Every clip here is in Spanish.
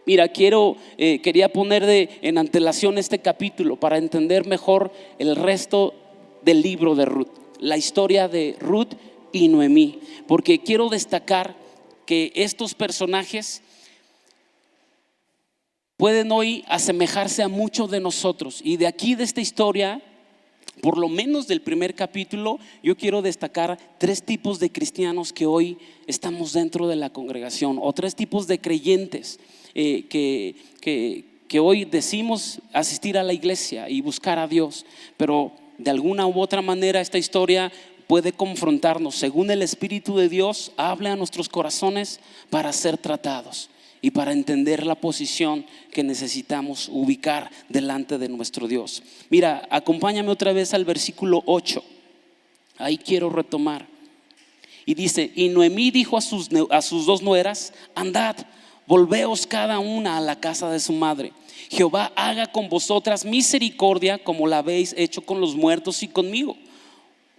Mira, quería poner en antelación este capítulo para entender mejor el resto del libro de Ruth, la historia de Ruth y Noemí, porque quiero destacar que estos personajes pueden hoy asemejarse a muchos de nosotros, y de aquí, de esta historia, por lo menos del primer capítulo, yo quiero destacar 3 tipos de cristianos que hoy estamos dentro de la congregación, o 3 tipos de creyentes que hoy decimos asistir a la iglesia y buscar a Dios, pero de alguna u otra manera esta historia puede confrontarnos. Según el Espíritu de Dios, habla a nuestros corazones para ser tratados y para entender la posición que necesitamos ubicar delante de nuestro Dios. Mira, acompáñame otra vez al versículo 8. Ahí quiero retomar. Y dice: y Noemí dijo a sus 2 nueras: andad, volveos cada una a la casa de su madre. Jehová haga con vosotras misericordia como la habéis hecho con los muertos y conmigo.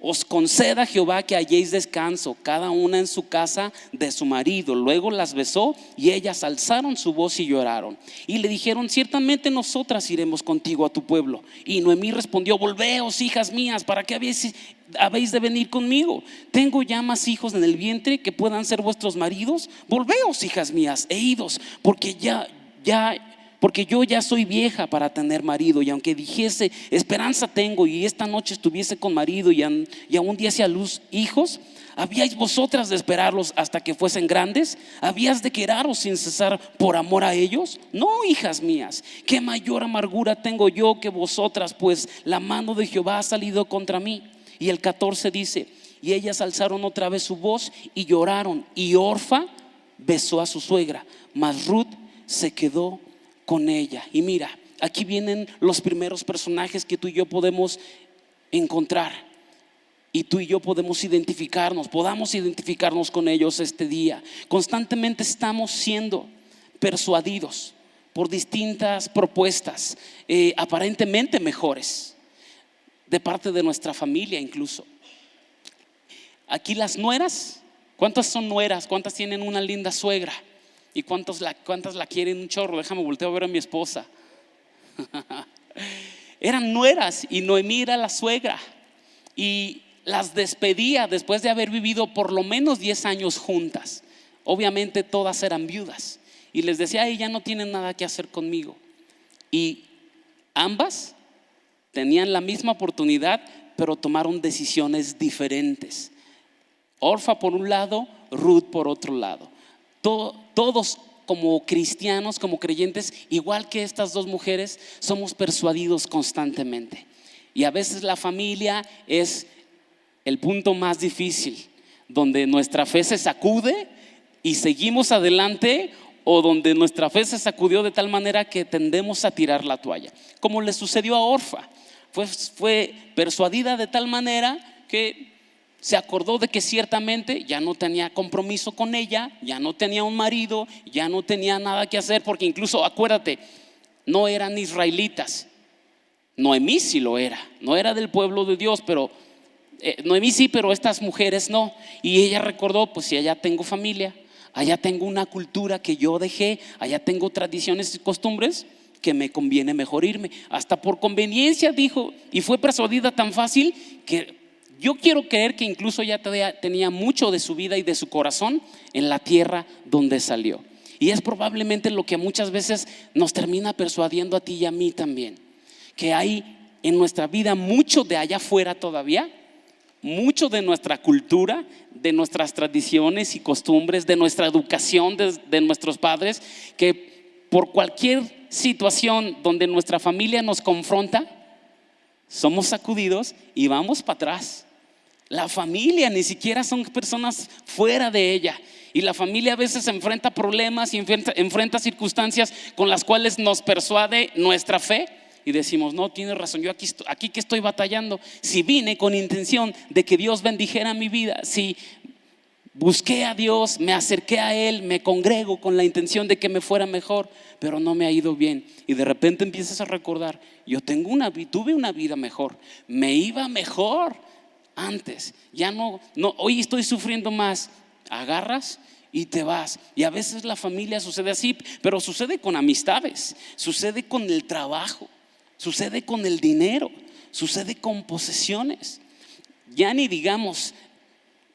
Os conceda Jehová que halléis descanso, cada una en su casa de su marido. Luego las besó y ellas alzaron su voz y lloraron. Y le dijeron: ciertamente nosotras iremos contigo a tu pueblo. Y Noemí respondió: volveos, hijas mías, ¿para qué habéis de venir conmigo? Tengo ya más hijos en el vientre que puedan ser vuestros maridos. Volveos, hijas mías, e idos, porque yo ya soy vieja para tener marido. Y aunque dijese: esperanza tengo, y esta noche estuviese con marido, y aún diese a luz hijos, ¿habíais vosotras de esperarlos hasta que fuesen grandes? ¿Habías de quedaros sin cesar por amor a ellos? No, hijas mías, qué mayor amargura tengo yo que vosotras, pues la mano de Jehová ha salido contra mí. Y el 14 dice: y ellas alzaron otra vez su voz y lloraron, y Orfa besó a su suegra, mas Ruth se quedó con ella. Y mira, aquí vienen los primeros personajes que tú y yo podemos encontrar, y tú y yo podamos identificarnos con ellos este día. Constantemente estamos siendo persuadidos por distintas propuestas, aparentemente mejores, de parte de nuestra familia incluso. Aquí las nueras, ¿cuántas son nueras? ¿Cuántas tienen una linda suegra? ¿Y cuántas la quieren un chorro? Déjame voltear a ver a mi esposa. Eran nueras, y Noemí era la suegra, y las despedía después de haber vivido por lo menos 10 años juntas. Obviamente todas eran viudas, y les decía: ya no tienen nada que hacer conmigo. Y ambas tenían la misma oportunidad, pero tomaron decisiones diferentes. Orfa por un lado, Ruth por otro lado. Todos como cristianos, como creyentes, igual que estas 2 mujeres, somos persuadidos constantemente. Y a veces la familia es el punto más difícil, donde nuestra fe se sacude y seguimos adelante, o donde nuestra fe se sacudió de tal manera que tendemos a tirar la toalla, como le sucedió a Orfa. Fue persuadida de tal manera que se acordó de que ciertamente ya no tenía compromiso con ella, ya no tenía un marido, ya no tenía nada que hacer, porque incluso, acuérdate, no eran israelitas. Noemí sí lo era, no era del pueblo de Dios, pero Noemí sí, pero estas mujeres no. Y ella recordó: pues si allá tengo familia, allá tengo una cultura que yo dejé, allá tengo tradiciones y costumbres, que me conviene mejor irme. Hasta por conveniencia dijo, y fue persuadida tan fácil que yo quiero creer que incluso ya tenía mucho de su vida y de su corazón en la tierra donde salió. Y es probablemente lo que muchas veces nos termina persuadiendo a ti y a mí también, que hay en nuestra vida mucho de allá afuera todavía, mucho de nuestra cultura, de nuestras tradiciones y costumbres, de nuestra educación, de nuestros padres, que por cualquier situación donde nuestra familia nos confronta, somos sacudidos y vamos para atrás. La familia ni siquiera son personas fuera de ella, y la familia a veces enfrenta problemas y enfrenta circunstancias con las cuales nos persuade nuestra fe, y decimos: no, tienes razón, yo aquí que estoy batallando, si vine con intención de que Dios bendijera mi vida, si busqué a Dios, me acerqué a Él, me congrego con la intención de que me fuera mejor, pero no me ha ido bien. Y de repente empiezas a recordar: yo tuve una vida mejor, me iba mejor antes, ya no, hoy estoy sufriendo más. Agarras y te vas. Y a veces la familia sucede así, pero sucede con amistades, sucede con el trabajo, sucede con el dinero, sucede con posesiones. Ya ni digamos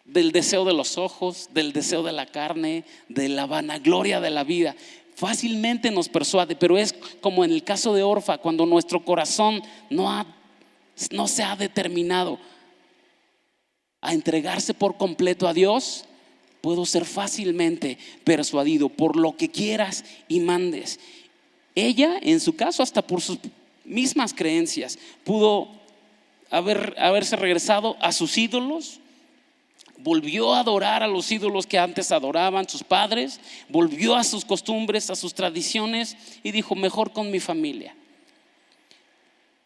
del deseo de los ojos, del deseo de la carne, de la vanagloria de la vida. Fácilmente nos persuade, pero es como en el caso de Orfa, cuando nuestro corazón no se ha determinado a entregarse por completo a Dios, puedo ser fácilmente persuadido por lo que quieras y mandes. Ella, en su caso, hasta por sus mismas creencias, pudo haberse regresado a sus ídolos. Volvió a adorar a los ídolos que antes adoraban sus padres, volvió a sus costumbres, a sus tradiciones y dijo: mejor con mi familia.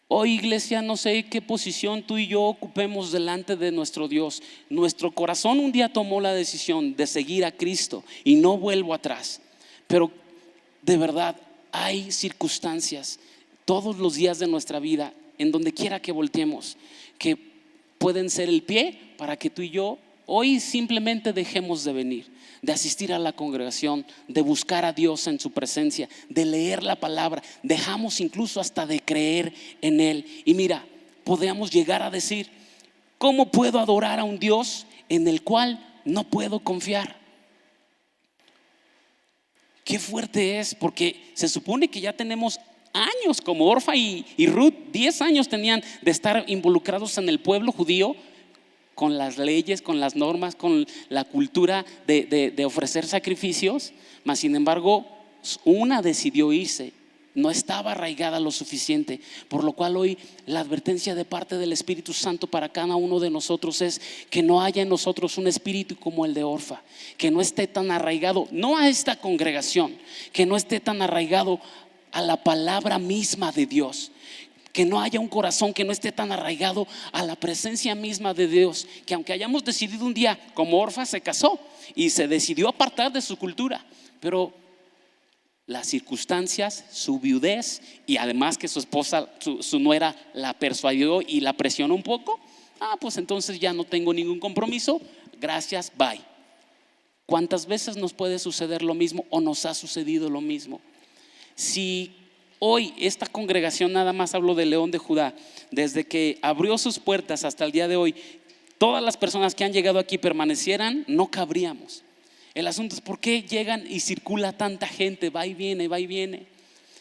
Hoy, iglesia, no sé qué posición tú y yo ocupemos delante de nuestro Dios. Nuestro corazón un día tomó la decisión de seguir a Cristo y no vuelvo atrás. Pero de verdad hay circunstancias todos los días de nuestra vida, en donde quiera que volteemos, que pueden ser el pie para que tú y yo hoy simplemente dejemos de venir, de asistir a la congregación, de buscar a Dios en su presencia, de leer la palabra. Dejamos incluso hasta de creer en Él. Y mira, podemos llegar a decir: ¿cómo puedo adorar a un Dios en el cual no puedo confiar? Qué fuerte es, porque se supone que ya tenemos años como Orfa y Ruth, 10 años tenían de estar involucrados en el pueblo judío, con las leyes, con las normas, con la cultura de ofrecer sacrificios. Mas sin embargo, una decidió irse, no estaba arraigada lo suficiente, por lo cual hoy la advertencia de parte del Espíritu Santo para cada uno de nosotros es que no haya en nosotros un espíritu como el de Orfa, que no esté tan arraigado, no a esta congregación, que no esté tan arraigado a la palabra misma de Dios, que no haya un corazón que no esté tan arraigado a la presencia misma de Dios, que aunque hayamos decidido un día, como Orfa se casó y se decidió apartar de su cultura, pero las circunstancias, su viudez y además que su esposa, su nuera la persuadió y la presionó un poco, pues entonces ya no tengo ningún compromiso, gracias, bye. ¿Cuántas veces nos puede suceder lo mismo o nos ha sucedido lo mismo? Si hoy esta congregación, nada más hablo de León de Judá, desde que abrió sus puertas hasta el día de hoy, todas las personas que han llegado aquí permanecieran, no cabríamos. El asunto es: ¿por qué llegan y circula tanta gente? Va y viene, va y viene.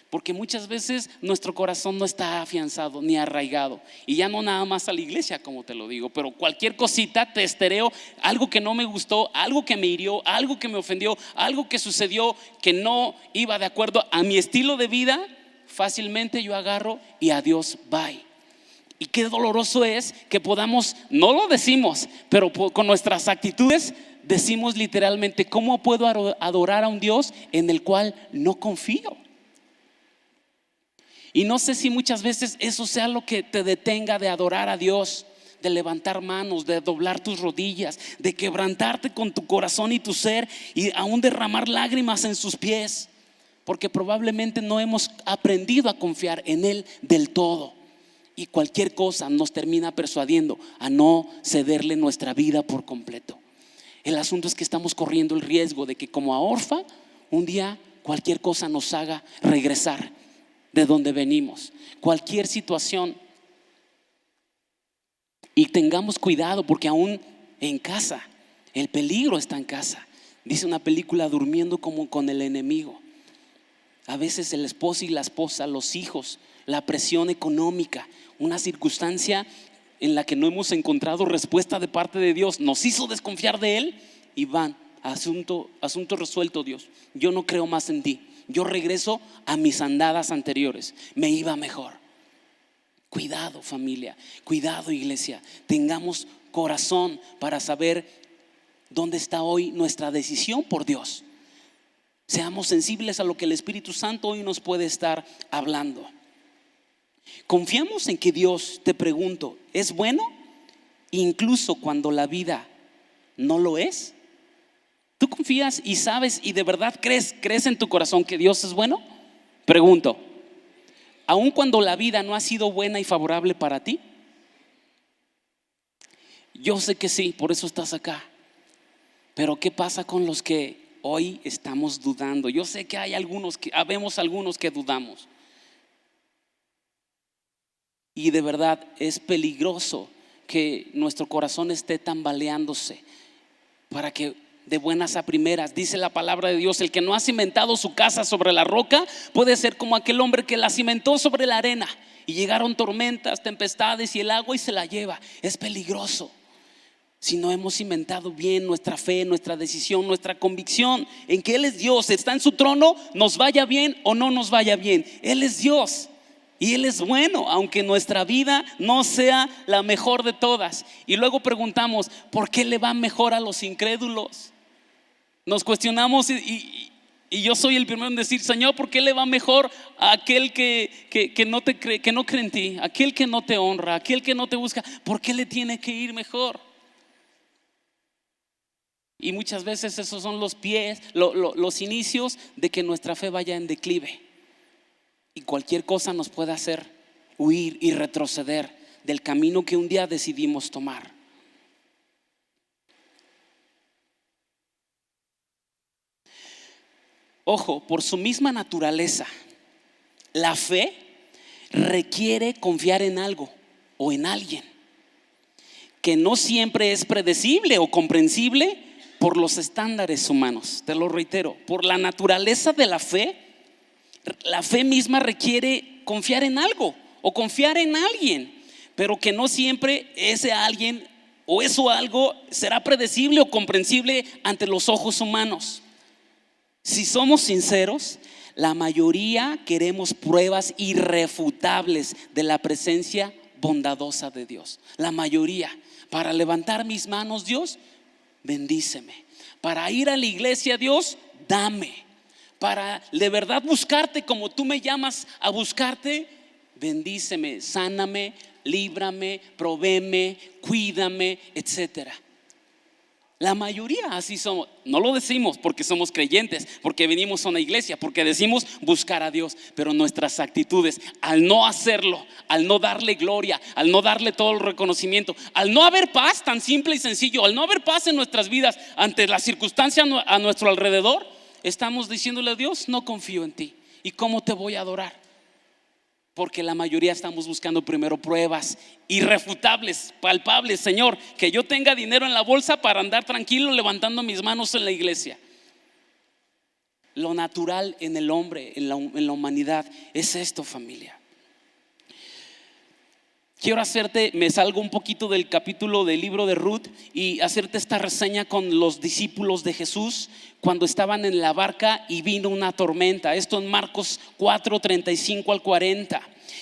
Porque muchas veces nuestro corazón no está afianzado ni arraigado. Y ya no nada más a la iglesia, como te lo digo, pero cualquier cosita, testereo, algo que no me gustó, algo que me hirió, algo que me ofendió, algo que sucedió que no iba de acuerdo a mi estilo de vida, fácilmente yo agarro y adiós, bye. Y qué doloroso es que podamos, no lo decimos, pero con nuestras actitudes decimos literalmente: ¿cómo puedo adorar a un Dios en el cual no confío? Y no sé si muchas veces eso sea lo que te detenga de adorar a Dios, de levantar manos, de doblar tus rodillas, de quebrantarte con tu corazón y tu ser y aún derramar lágrimas en sus pies, porque probablemente no hemos aprendido a confiar en Él del todo. Y cualquier cosa nos termina persuadiendo a no cederle nuestra vida por completo. El asunto es que estamos corriendo el riesgo de que, como a Orfa, un día cualquier cosa nos haga regresar de donde venimos, cualquier situación. Y tengamos cuidado, porque aún en casa, el peligro está en casa. Dice una película: durmiendo como con el enemigo. A veces el esposo y la esposa, los hijos, la presión económica, una circunstancia en la que no hemos encontrado respuesta de parte de Dios, nos hizo desconfiar de Él y van, asunto resuelto, Dios, yo no creo más en ti, yo regreso a mis andadas anteriores, me iba mejor. Cuidado, familia, cuidado, iglesia, tengamos corazón para saber dónde está hoy nuestra decisión por Dios. Seamos sensibles a lo que el Espíritu Santo hoy nos puede estar hablando. Confiamos en que Dios, te pregunto, ¿es bueno incluso cuando la vida no lo es? ¿Tú confías y sabes y de verdad crees en tu corazón que Dios es bueno? Pregunto, ¿aun cuando la vida no ha sido buena y favorable para ti? Yo sé que sí, por eso estás acá. Pero ¿qué pasa con los que hoy estamos dudando. Yo sé que hay habemos algunos que dudamos. Y de verdad es peligroso que nuestro corazón esté tambaleándose para que de buenas a primeras, dice la palabra de Dios, el que no ha cimentado su casa sobre la roca puede ser como aquel hombre que la cimentó sobre la arena y llegaron tormentas, tempestades y el agua y se la lleva. Es peligroso si no hemos cimentado bien nuestra fe, nuestra decisión, nuestra convicción en que Él es Dios, está en su trono, nos vaya bien o no nos vaya bien. Él es Dios y Él es bueno, aunque nuestra vida no sea la mejor de todas. Y luego preguntamos, ¿por qué le va mejor a los incrédulos? Nos cuestionamos y yo soy el primero en decir, Señor, ¿por qué le va mejor a aquel que no te cree, que no cree en ti, aquel que no te honra, aquel que no te busca? ¿Por qué le tiene que ir mejor? Y muchas veces esos son los pies, los inicios de que nuestra fe vaya en declive. Y cualquier cosa nos puede hacer huir y retroceder del camino que un día decidimos tomar. Ojo, por su misma naturaleza, la fe requiere confiar en algo o en alguien que no siempre es predecible o comprensible por los estándares humanos. Te lo reitero, por la naturaleza de la fe misma requiere confiar en algo o confiar en alguien, pero que no siempre ese alguien o eso algo será predecible o comprensible ante los ojos humanos. Si somos sinceros, la mayoría queremos pruebas irrefutables de la presencia bondadosa de Dios. La mayoría. Para levantar mis manos, Dios, bendíceme. Para ir a la iglesia, Dios, dame. Para de verdad buscarte como tú me llamas a buscarte, bendíceme, sáname, líbrame, provéeme, cuídame, etcétera. La mayoría así somos. No lo decimos porque somos creyentes, porque venimos a una iglesia, porque decimos buscar a Dios, pero nuestras actitudes, al no hacerlo, al no darle gloria, al no darle todo el reconocimiento, al no haber paz, tan simple y sencillo, al no haber paz en nuestras vidas ante las circunstancias a nuestro alrededor, estamos diciéndole a Dios, no confío en ti. ¿Y cómo te voy a adorar? Porque la mayoría estamos buscando primero pruebas irrefutables, palpables. Señor, que yo tenga dinero en la bolsa para andar tranquilo levantando mis manos en la iglesia. Lo natural en el hombre, en la humanidad, es esto, familia. Quiero me salgo un poquito del capítulo del libro de Ruth y hacerte esta reseña con los discípulos de Jesús cuando estaban en la barca y vino una tormenta. Esto en Marcos 4, 35 al 40.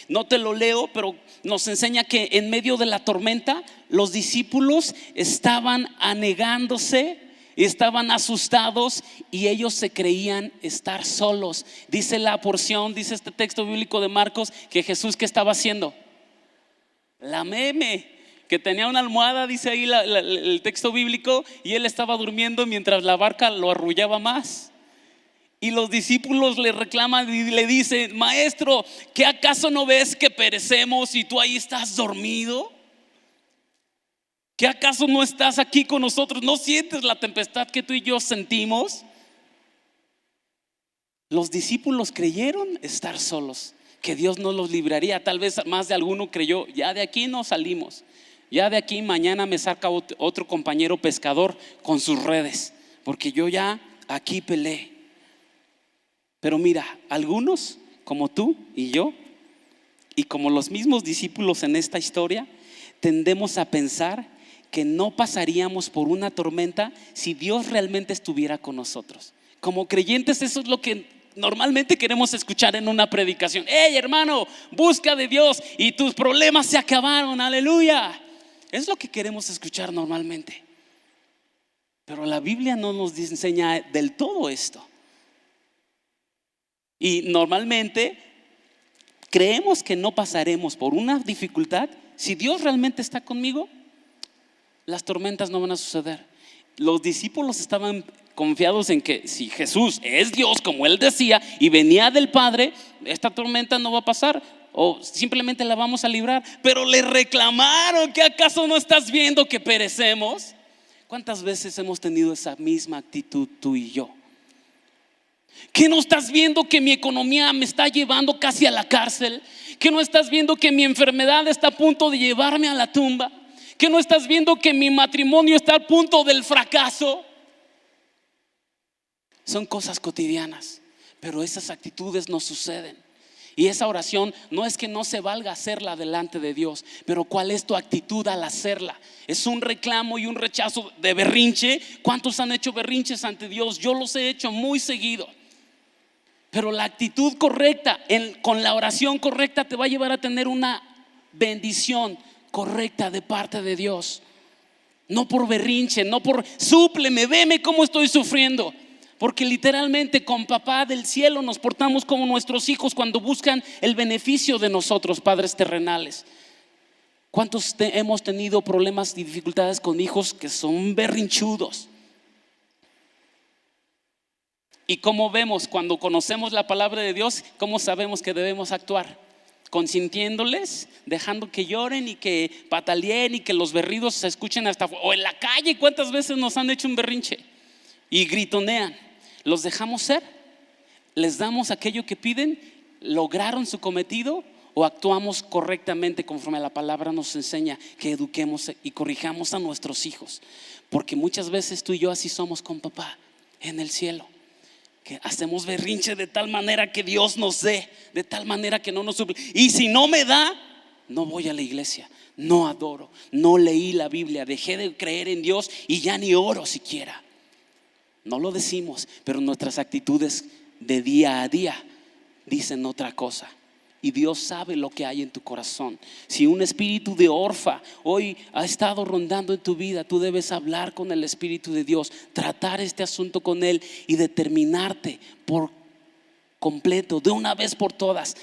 No te lo leo, pero nos enseña que en medio de la tormenta los discípulos estaban anegándose, estaban asustados y ellos se creían estar solos. Dice la porción, dice este texto bíblico de Marcos, que Jesús, ¿qué estaba haciendo? La meme, que tenía una almohada, dice ahí el texto bíblico, y él estaba durmiendo mientras la barca lo arrullaba más. Y los discípulos le reclaman y le dicen, maestro, ¿qué acaso no ves que perecemos y tú ahí estás dormido? ¿Qué acaso no estás aquí con nosotros? ¿No sientes la tempestad que tú y yo sentimos? Los discípulos creyeron estar solos, que Dios no los libraría. Tal vez más de alguno creyó, ya de aquí no salimos, ya de aquí mañana me saca otro compañero pescador con sus redes, porque yo ya aquí peleé. Pero mira, algunos como tú y yo, y como los mismos discípulos en esta historia, tendemos a pensar que no pasaríamos por una tormenta si Dios realmente estuviera con nosotros. Como creyentes, eso es lo que normalmente queremos escuchar en una predicación. Hey, hermano, busca de Dios y tus problemas se acabaron, aleluya. Es lo que queremos escuchar normalmente. Pero la Biblia no nos enseña del todo esto. Y normalmente creemos que no pasaremos por una dificultad. Si Dios realmente está conmigo, las tormentas no van a suceder. Los discípulos estaban confiados en que si Jesús es Dios, como él decía, y venía del Padre, esta tormenta no va a pasar, o simplemente la vamos a librar. Pero le reclamaron, ¿que acaso no estás viendo que perecemos? ¿Cuántas veces hemos tenido esa misma actitud tú y yo? ¿Que no estás viendo que mi economía me está llevando casi a la cárcel? ¿Que no estás viendo que mi enfermedad está a punto de llevarme a la tumba? ¿Que no estás viendo que mi matrimonio está a punto del fracaso? Son cosas cotidianas, pero esas actitudes no suceden. Y esa oración no es que no se valga hacerla delante de Dios, pero ¿cuál es tu actitud al hacerla? ¿Es un reclamo y un rechazo de berrinche? ¿Cuántos han hecho berrinches ante Dios? Yo los he hecho muy seguido. Pero la actitud correcta, con la oración correcta, te va a llevar a tener una bendición correcta de parte de Dios. No por berrinche, no por súpleme, veme cómo estoy sufriendo. Porque literalmente con papá del cielo nos portamos como nuestros hijos cuando buscan el beneficio de nosotros, padres terrenales. ¿Cuántos hemos tenido problemas y dificultades con hijos que son berrinchudos? Y cómo vemos cuando conocemos la palabra de Dios, cómo sabemos que debemos actuar, consintiéndoles, dejando que lloren y que pataleen y que los berridos se escuchen hasta o en la calle. ¿Cuántas veces nos han hecho un berrinche y gritonean? ¿Los dejamos ser? ¿Les damos aquello que piden? ¿Lograron su cometido? ¿O actuamos correctamente conforme a la palabra nos enseña que eduquemos y corrijamos a nuestros hijos? Porque muchas veces tú y yo así somos con papá en el cielo, que hacemos berrinche de tal manera que Dios nos dé, de tal manera que no nos suple. Y si no me da, no voy a la iglesia, no adoro, no leí la Biblia, dejé de creer en Dios y ya ni oro siquiera. No lo decimos, pero nuestras actitudes de día a día dicen otra cosa. Y Dios sabe lo que hay en tu corazón. Si un espíritu de orfa hoy ha estado rondando en tu vida, tú debes hablar con el Espíritu de Dios, tratar este asunto con Él y determinarte por completo, de una vez por todas,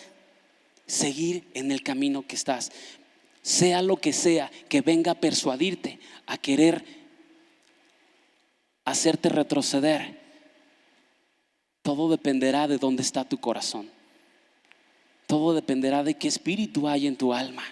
seguir en el camino que estás. Sea lo que sea que venga a persuadirte a querer hacerte retroceder, todo dependerá de dónde está tu corazón. Todo dependerá de qué espíritu hay en tu alma.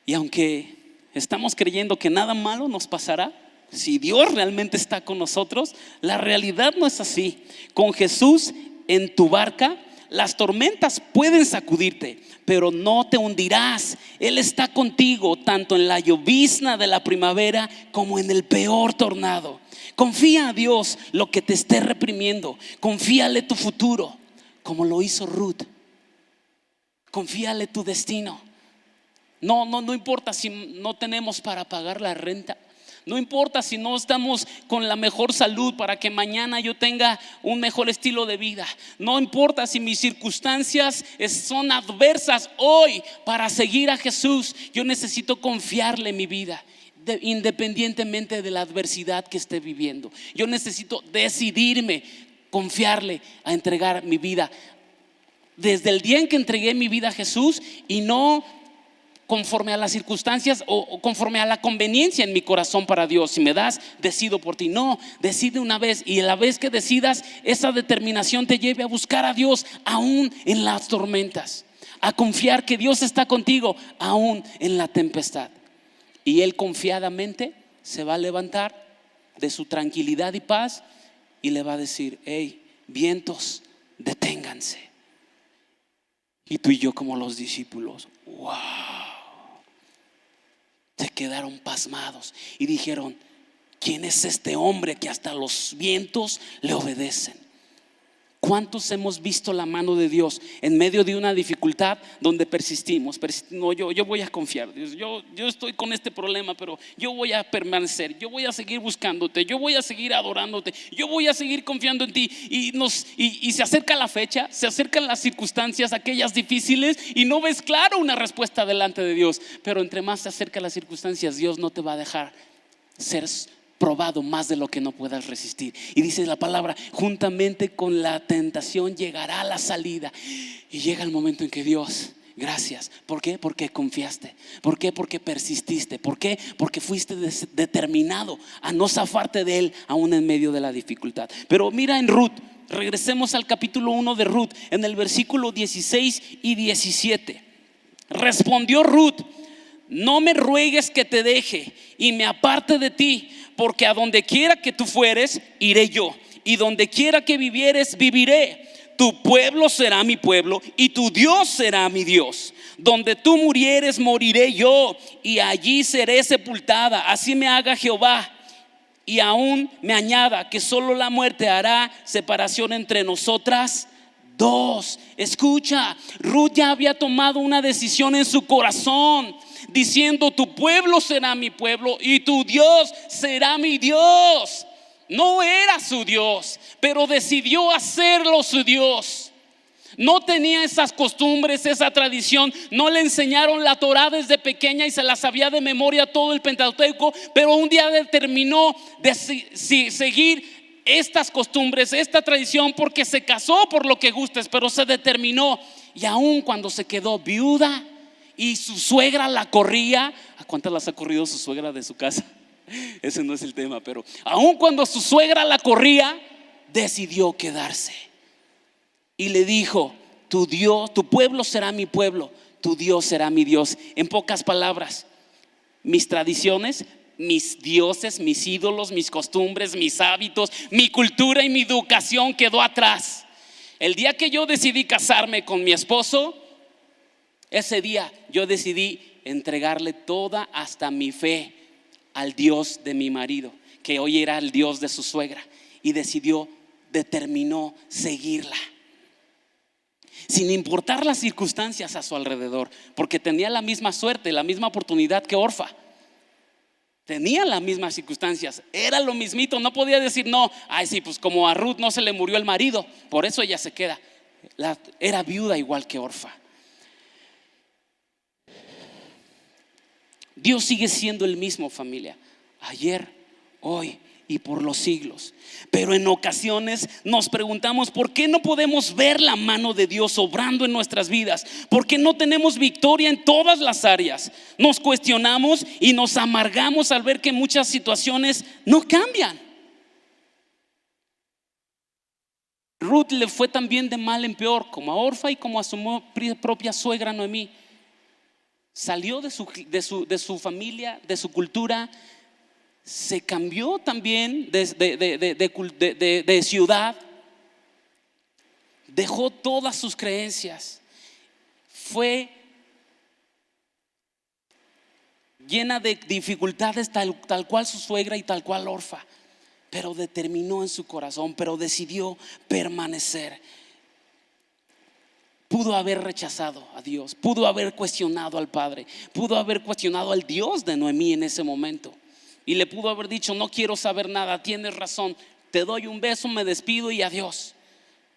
Y aunque estamos creyendo que nada malo nos pasará, si Dios realmente está con nosotros, la realidad no es así. Con Jesús en tu barca, las tormentas pueden sacudirte, pero no te hundirás. Él está contigo tanto en la llovizna de la primavera como en el peor tornado. Confía a Dios lo que te esté reprimiendo. Confíale tu futuro, como lo hizo Ruth. Confíale tu destino. No importa si no tenemos para pagar la renta. No importa si no estamos con la mejor salud para que mañana yo tenga un mejor estilo de vida. No importa si mis circunstancias son adversas hoy. Para seguir a Jesús, yo necesito confiarle mi vida, independientemente de la adversidad que esté viviendo. Yo necesito decidirme, confiarle, a entregar mi vida. Desde el día en que entregué mi vida a Jesús, y no conforme a las circunstancias o conforme a la conveniencia en mi corazón para Dios. Si me das, decido por ti. No, decide una vez, y a la vez que decidas, esa determinación te lleve a buscar a Dios aún en las tormentas, a confiar que Dios está contigo aún en la tempestad. Y Él confiadamente se va a levantar de su tranquilidad y paz y le va a decir: hey, vientos, deténganse. Y tú y yo, como los discípulos, wow, se quedaron pasmados y dijeron: ¿quién es este hombre que hasta los vientos le obedecen? ¿Cuántos hemos visto la mano de Dios en medio de una dificultad donde persistimos? No, yo voy a confiar, Dios. Yo estoy con este problema, pero yo voy a permanecer. Yo voy a seguir buscándote. Yo voy a seguir adorándote. Yo voy a seguir confiando en ti. Y se acerca la fecha, se acercan las circunstancias, aquellas difíciles, y no ves claro una respuesta delante de Dios. Pero entre más se acercan las circunstancias, Dios no te va a dejar ser probado más de lo que no puedas resistir. Y dice la palabra: juntamente con la tentación llegará la salida. Y llega el momento en que Dios, gracias. ¿Por qué? Porque confiaste. ¿Por qué? Porque persististe. ¿Por qué? Porque fuiste determinado a no zafarte de Él aún en medio de la dificultad. Pero mira en Ruth, regresemos al capítulo 1 de Ruth, en el versículo 16 y 17. Respondió Ruth: no me ruegues que te deje y me aparte de ti, porque a donde quiera que tú fueres, iré yo, y donde quiera que vivieres, viviré. Tu pueblo será mi pueblo y tu Dios será mi Dios. Donde tú murieres, moriré yo, y allí seré sepultada. Así me haga Jehová, y aún me añada que solo la muerte hará separación entre nosotras dos. Escucha, Ruth ya había tomado una decisión en su corazón, diciendo: tu pueblo será mi pueblo y tu Dios será mi Dios. No era su Dios, pero decidió hacerlo su Dios. No tenía esas costumbres, esa tradición. No le enseñaron la Torá desde pequeña y se la sabía de memoria todo el Pentateuco, pero un día determinó de seguir estas costumbres, esta tradición, porque se casó por lo que gustes, pero se determinó. Y aun cuando se quedó viuda y su suegra la corría, ¿a cuántas las ha corrido su suegra de su casa? Ese no es el tema, pero aun cuando su suegra la corría, decidió quedarse. Y le dijo: tu Dios, tu pueblo será mi pueblo, tu Dios será mi Dios. En pocas palabras, mis tradiciones, mis dioses, mis ídolos, mis costumbres, mis hábitos, mi cultura y mi educación quedó atrás. El día que yo decidí casarme con mi esposo, ese día yo decidí entregarle toda, hasta mi fe, al Dios de mi marido, que hoy era el Dios de su suegra, y determinó seguirla, sin importar las circunstancias a su alrededor, porque tenía la misma suerte, la misma oportunidad que Orfa. Tenía las mismas circunstancias, era lo mismito. No podía decir: no, ay sí, pues como a Ruth no se le murió el marido, por eso ella se queda. Era viuda igual que Orfa. Dios sigue siendo el mismo, familia, ayer, hoy y por los siglos. Pero en ocasiones nos preguntamos: ¿por qué no podemos ver la mano de Dios obrando en nuestras vidas? ¿Por qué no tenemos victoria en todas las áreas? Nos cuestionamos y nos amargamos al ver que muchas situaciones no cambian. Ruth le fue también de mal en peor, como a Orfa y como a su propia suegra Noemí. Salió de su familia, de su cultura. Se cambió también de ciudad. Dejó todas sus creencias. Fue llena de dificultades, tal cual su suegra y tal cual Orfa. Pero determinó en su corazón, pero decidió permanecer. Pudo haber rechazado a Dios, pudo haber cuestionado al Padre, pudo haber cuestionado al Dios de Noemí en ese momento, y le pudo haber dicho: no quiero saber nada, tienes razón, te doy un beso, me despido y adiós.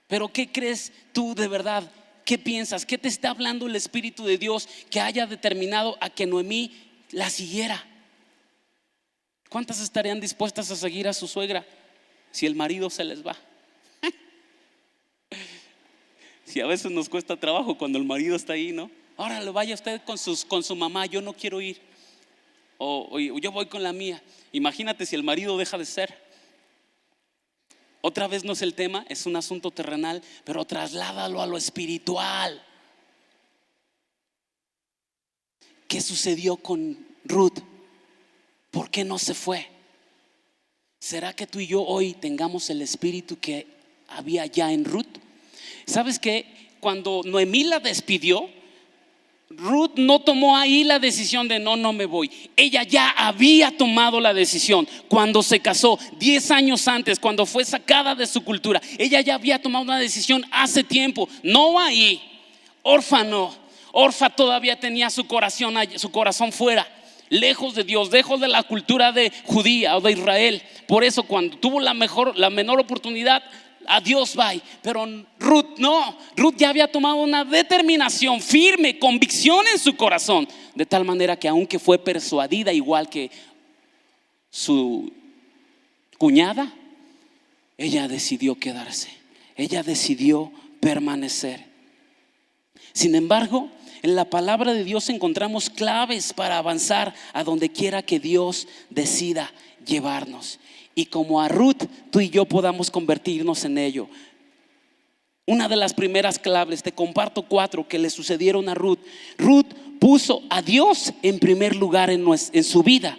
Pero ¿qué crees tú de verdad? ¿Qué piensas? ¿Qué te está hablando el Espíritu de Dios que haya determinado a que Noemí la siguiera? ¿Cuántas estarían dispuestas a seguir a su suegra si el marido se les va? Si a veces nos cuesta trabajo cuando el marido está ahí, ¿no? Ahora lo vaya usted con su mamá, yo no quiero ir. O yo voy con la mía. Imagínate si el marido deja de ser. Otra vez no es el tema, es un asunto terrenal, pero trasládalo a lo espiritual. ¿Qué sucedió con Ruth? ¿Por qué no se fue? ¿Será que tú y yo hoy tengamos el espíritu que había ya en Ruth? ¿Sabes qué? Cuando Noemí la despidió, Ruth no tomó ahí la decisión de no me voy. Ella ya había tomado la decisión cuando se casó 10 años antes, cuando fue sacada de su cultura. Ella ya había tomado una decisión hace tiempo. No ahí. Orfa no. Orfa todavía tenía su corazón fuera, lejos de Dios, lejos de la cultura de judía o de Israel. Por eso cuando tuvo la menor oportunidad, a Dios va. Pero Ruth no. Ruth ya había tomado una determinación firme, convicción en su corazón, de tal manera que aunque fue persuadida igual que su cuñada, ella decidió quedarse. Ella decidió permanecer. Sin embargo, en la palabra de Dios encontramos claves para avanzar a donde quiera que Dios decida llevarnos. Y como a Ruth, tú y yo podamos convertirnos en ello. Una de las primeras claves, te comparto 4 que le sucedieron a Ruth. Ruth puso a Dios en primer lugar en su vida.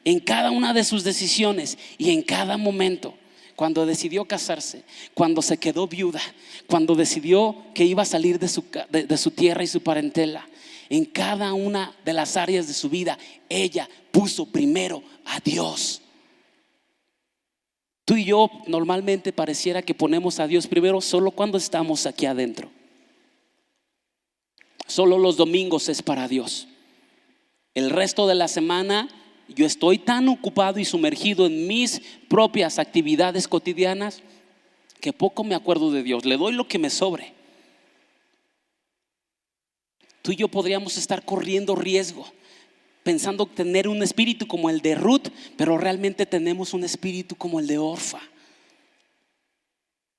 en cada una de sus decisiones y en cada momento. Cuando decidió casarse, cuando se quedó viuda, cuando decidió que iba a salir de su tierra y su parentela, en cada una de las áreas de su vida, ella puso primero a Dios. Tú y yo normalmente pareciera que ponemos a Dios primero solo cuando estamos aquí adentro. Solo los domingos es para Dios. El resto de la semana yo estoy tan ocupado y sumergido en mis propias actividades cotidianas que poco me acuerdo de Dios. Le doy lo que me sobre. Tú y yo podríamos estar corriendo riesgo pensando tener un espíritu como el de Ruth, pero realmente tenemos un espíritu como el de Orfa,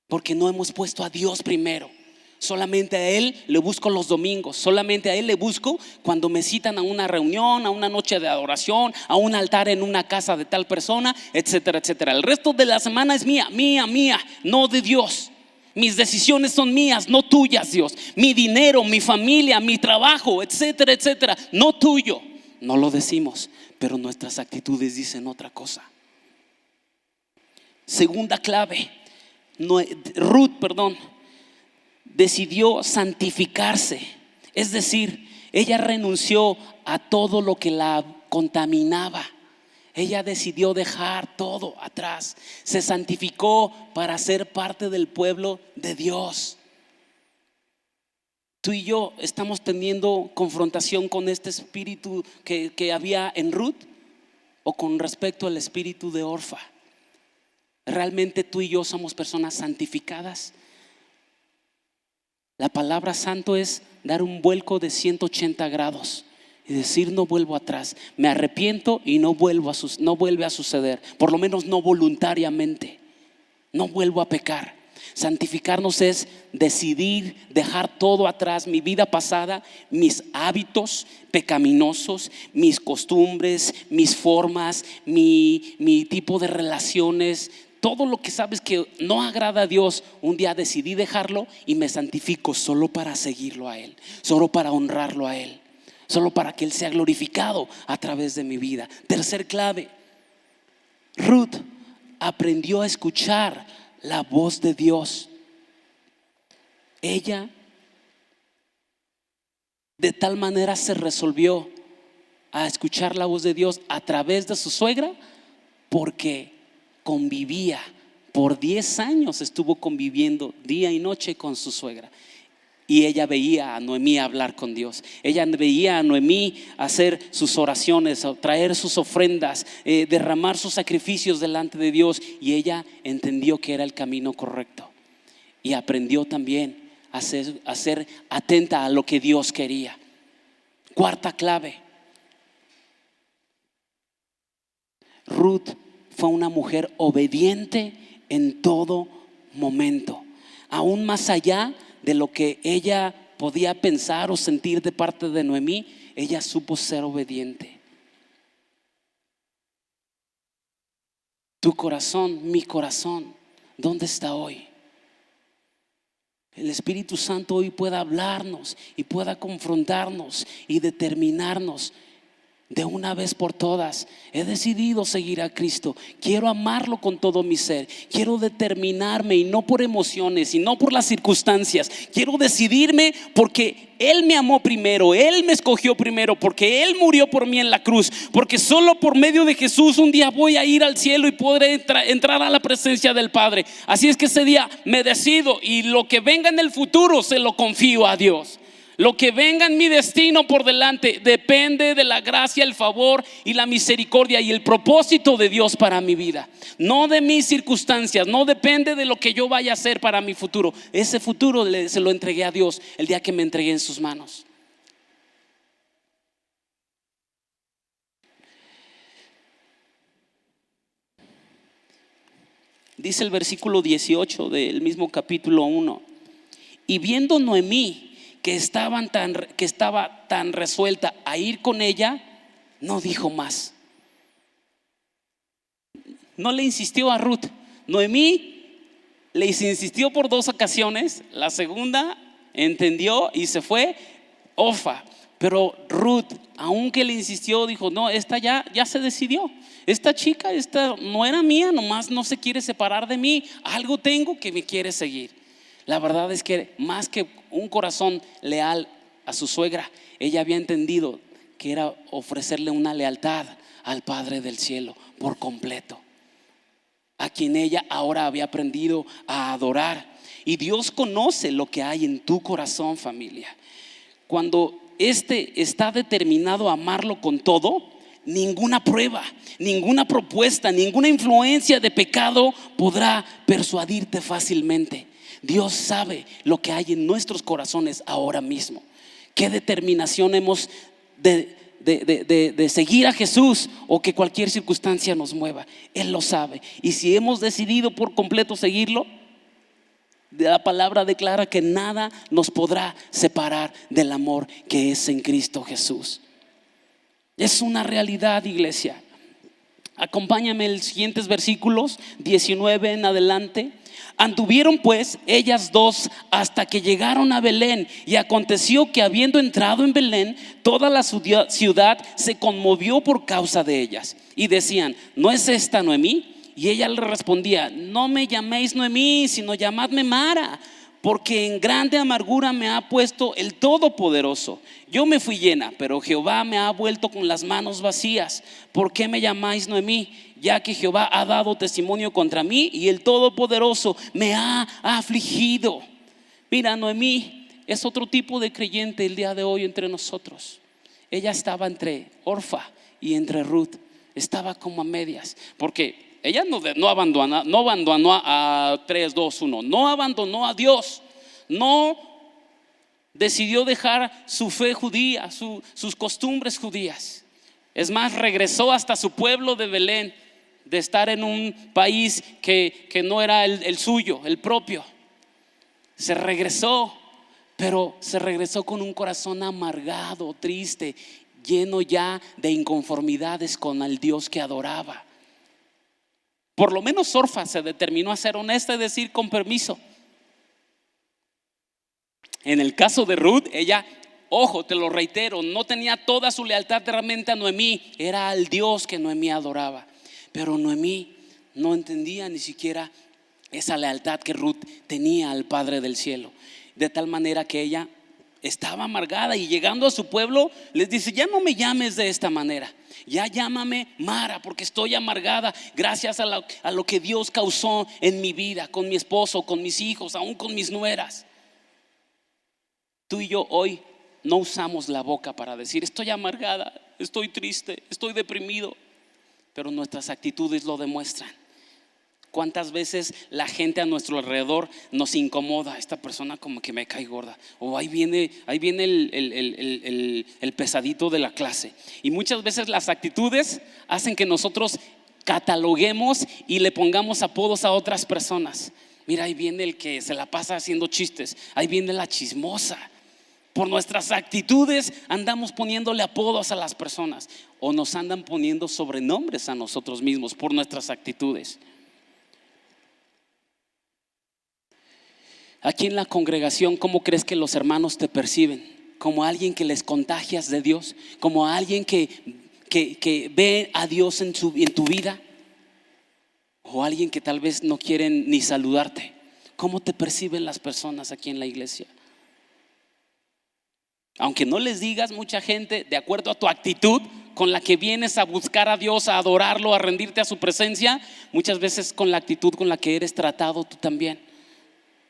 porque no hemos puesto a Dios primero. Solamente a Él le busco los domingos, solamente a Él le busco cuando me citan a una reunión, a una noche de adoración, a un altar en una casa de tal persona, etcétera, etcétera. El resto de la semana es mía, no de Dios. Mis decisiones son mías, no tuyas, Dios. Mi dinero, mi familia, mi trabajo, etcétera, etcétera, no tuyo. No lo decimos, pero nuestras actitudes dicen otra cosa. Segunda clave, Ruth decidió santificarse. Es decir, ella renunció a todo lo que la contaminaba. Ella decidió dejar todo atrás. Se santificó para ser parte del pueblo de Dios. Tú y yo estamos teniendo confrontación con este espíritu que había en Ruth, o con respecto al espíritu de Orfa. Realmente tú y yo somos personas santificadas. La palabra santo es dar un vuelco de 180 grados y decir: no vuelvo atrás, me arrepiento y no vuelve a suceder, por lo menos no voluntariamente, no vuelvo a pecar. Santificarnos es decidir dejar todo atrás, mi vida pasada, mis hábitos pecaminosos, mis costumbres, mis formas, mi tipo de relaciones. Todo lo que sabes que no agrada a Dios, un día decidí dejarlo y me santifico solo para seguirlo a Él, solo para honrarlo a Él, solo para que Él sea glorificado a través de mi vida. Tercer clave, Ruth aprendió a escuchar la voz de Dios. Ella de tal manera se resolvió a escuchar la voz de Dios a través de su suegra, porque convivía por 10 años, estuvo conviviendo día y noche con su suegra. Y ella veía a Noemí hablar con Dios. Ella veía a Noemí hacer sus oraciones, traer sus ofrendas, derramar sus sacrificios delante de Dios. Y ella entendió que era el camino correcto. Y aprendió también a ser atenta a lo que Dios quería. Cuarta clave, Ruth fue una mujer obediente en todo momento, aún más allá de lo que ella podía pensar o sentir de parte de Noemí. Ella supo ser obediente. Tu corazón, mi corazón, ¿dónde está hoy? El Espíritu Santo hoy pueda hablarnos y pueda confrontarnos y determinarnos de una vez por todas. He decidido seguir a Cristo, quiero amarlo con todo mi ser, quiero determinarme, y no por emociones y no por las circunstancias. Quiero decidirme porque Él me amó primero, Él me escogió primero, porque Él murió por mí en la cruz, porque solo por medio de Jesús un día voy a ir al cielo y podré entrar a la presencia del Padre. Así es que ese día me decido, y lo que venga en el futuro se lo confío a Dios. Lo que venga en mi destino por delante depende de la gracia, el favor y la misericordia y el propósito de Dios para mi vida. No de mis circunstancias, no depende de lo que yo vaya a hacer para mi futuro. Ese futuro se lo entregué a Dios el día que me entregué en sus manos. Dice el versículo 18 del mismo capítulo 1: y viendo Noemí que estaba tan resuelta a ir con ella, no dijo más. No le insistió a Ruth. Noemí le insistió por 2 ocasiones. La segunda entendió y se fue. Orfa. Pero Ruth aunque le insistió, dijo: no, esta ya se decidió. Esta chica, esta no era mía, nomás no se quiere separar de mí. Algo tengo que me quiere seguir. La verdad es que más que un corazón leal a su suegra, ella había entendido que era ofrecerle una lealtad al Padre del cielo por completo, a quien ella ahora había aprendido a adorar. Y Dios conoce lo que hay en tu corazón, familia. Cuando está determinado a amarlo con todo, ninguna prueba, ninguna propuesta, ninguna influencia de pecado podrá persuadirte fácilmente. Dios sabe lo que hay en nuestros corazones ahora mismo. Qué determinación hemos de seguir a Jesús, o que cualquier circunstancia nos mueva. Él lo sabe. Y si hemos decidido por completo seguirlo, la palabra declara que nada nos podrá separar del amor que es en Cristo Jesús. Es una realidad, iglesia. Acompáñame en los siguientes versículos 19 en adelante. Anduvieron pues ellas dos hasta que llegaron a Belén, y aconteció que, habiendo entrado en Belén, toda la ciudad se conmovió por causa de ellas, y decían: ¿no es esta Noemí? Y ella le respondía: no me llaméis Noemí, sino llamadme Mara, porque en grande amargura me ha puesto el Todopoderoso. Yo me fui llena, pero Jehová me ha vuelto con las manos vacías. ¿Por qué me llamáis Noemí? Ya que Jehová ha dado testimonio contra mí, y el Todopoderoso me ha afligido. Mira, Noemí es otro tipo de creyente el día de hoy entre nosotros. Ella estaba entre Orfa y entre Ruth. Estaba como a medias, porque ella no abandonó a 3, 2, 1. No abandonó a Dios. No decidió dejar su fe judía, sus costumbres judías. Es más, regresó hasta su pueblo de Belén, de estar en un país que no era el suyo, el propio. Se regresó, pero se regresó con un corazón amargado, triste, lleno ya de inconformidades con el Dios que adoraba. Por lo menos Orfa se determinó a ser honesta y decir: con permiso. En el caso de Ruth, ella, ojo, te lo reitero, no tenía toda su lealtad realmente a Noemí. Era al Dios que Noemí adoraba. Pero Noemí no entendía ni siquiera esa lealtad que Ruth tenía al Padre del cielo. De tal manera que ella estaba amargada, y llegando a su pueblo les dice: ya no me llames de esta manera, ya llámame Mara, porque estoy amargada gracias a lo que Dios causó en mi vida, con mi esposo, con mis hijos, aún con mis nueras. Tú y yo hoy no usamos la boca para decir: estoy amargada, estoy triste, estoy deprimido, pero nuestras actitudes lo demuestran. ¿Cuántas veces la gente a nuestro alrededor nos incomoda? Esta persona como que me cae gorda, o ahí viene el pesadito de la clase. Y muchas veces las actitudes hacen que nosotros cataloguemos y le pongamos apodos a otras personas. Mira, ahí viene el que se la pasa haciendo chistes, ahí viene la chismosa. Por nuestras actitudes andamos poniéndole apodos a las personas, o nos andan poniendo sobrenombres a nosotros mismos por nuestras actitudes. Aquí en la congregación, ¿cómo crees que los hermanos te perciben? ¿Como alguien que les contagias de Dios? ¿Como alguien que ve a Dios en tu vida? ¿O alguien que tal vez no quieren ni saludarte? ¿Cómo te perciben las personas aquí en la iglesia? Aunque no les digas, mucha gente, de acuerdo a tu actitud con la que vienes a buscar a Dios, a adorarlo, a rendirte a su presencia, muchas veces con la actitud con la que eres tratado tú también,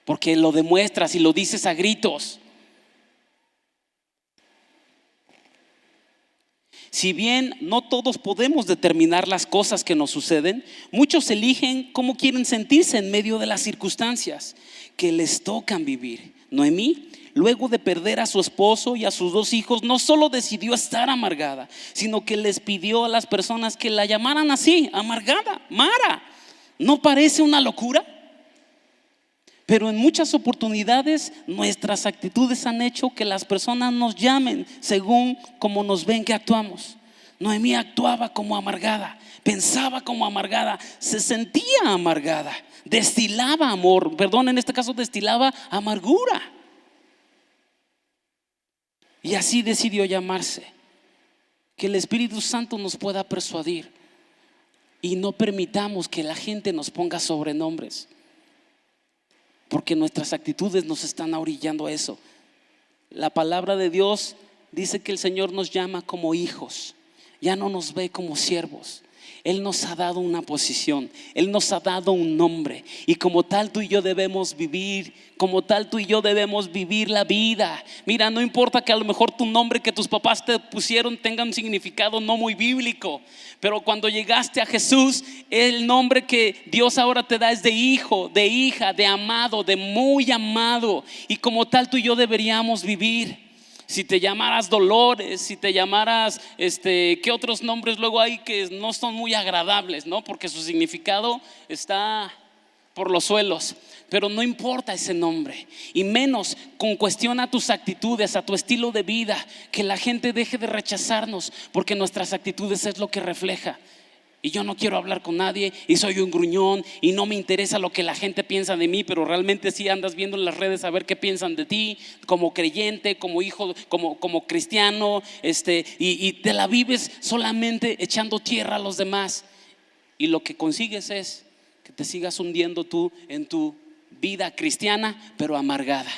porque lo demuestras y lo dices a gritos. Si bien no todos podemos determinar las cosas que nos suceden, muchos eligen cómo quieren sentirse en medio de las circunstancias que les tocan vivir. Noemí, luego de perder a su esposo y a sus 2 hijos, no solo decidió estar amargada, sino que les pidió a las personas que la llamaran así: amargada, Mara. ¿No parece una locura? Pero en muchas oportunidades nuestras actitudes han hecho que las personas nos llamen según como nos ven que actuamos. Noemí actuaba como amargada, pensaba como amargada, se sentía amargada, destilaba amor, en este caso destilaba amargura. Y así decidió llamarse. que el Espíritu Santo nos pueda persuadir y no permitamos que la gente nos ponga sobrenombres, porque nuestras actitudes nos están orillando a eso. La palabra de Dios dice que el Señor nos llama como hijos, ya no nos ve como siervos. Él nos ha dado una posición, Él nos ha dado un nombre, y como tal tú y yo debemos vivir, como tal tú y yo debemos vivir la vida. Mira, no importa que a lo mejor tu nombre que tus papás te pusieron tenga un significado no muy bíblico, pero cuando llegaste a Jesús, el nombre que Dios ahora te da es de hijo, de hija, de amado, de muy amado, y como tal tú y yo deberíamos vivir. Si te llamaras Dolores, si te llamaras ¿qué otros nombres luego hay que no son muy agradables, ¿no? Porque su significado está por los suelos. Pero no importa ese nombre, y menos con cuestión a tus actitudes, a tu estilo de vida, que la gente deje de rechazarnos, porque nuestras actitudes es lo que refleja. Y yo no quiero hablar con nadie y soy un gruñón y no me interesa lo que la gente piensa de mí, pero realmente sí andas viendo en las redes a ver qué piensan de ti como creyente, como hijo, como cristiano, y te la vives solamente echando tierra a los demás, y lo que consigues es que te sigas hundiendo tú en tu vida cristiana, pero amargada.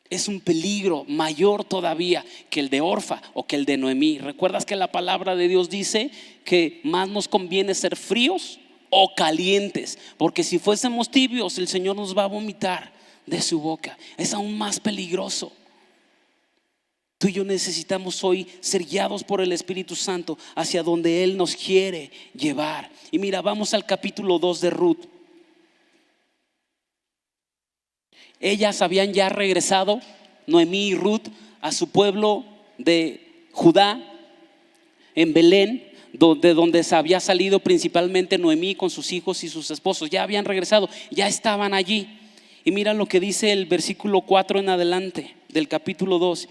Es un peligro mayor todavía que el de Orfa o que el de Noemí. ¿Recuerdas que la palabra de Dios dice que más nos conviene ser fríos o calientes? Porque si fuésemos tibios, el Señor nos va a vomitar de su boca. Es aún más peligroso. Tú y yo necesitamos hoy ser guiados por el Espíritu Santo hacia donde Él nos quiere llevar. Y mira, vamos al capítulo 2 de Ruth. Ellas habían ya regresado, Noemí y Ruth, a su pueblo de Judá, en Belén, de donde se había salido principalmente Noemí con sus hijos y sus esposos. Ya habían regresado, ya estaban allí. Y mira lo que dice el versículo 4 en adelante del capítulo 2.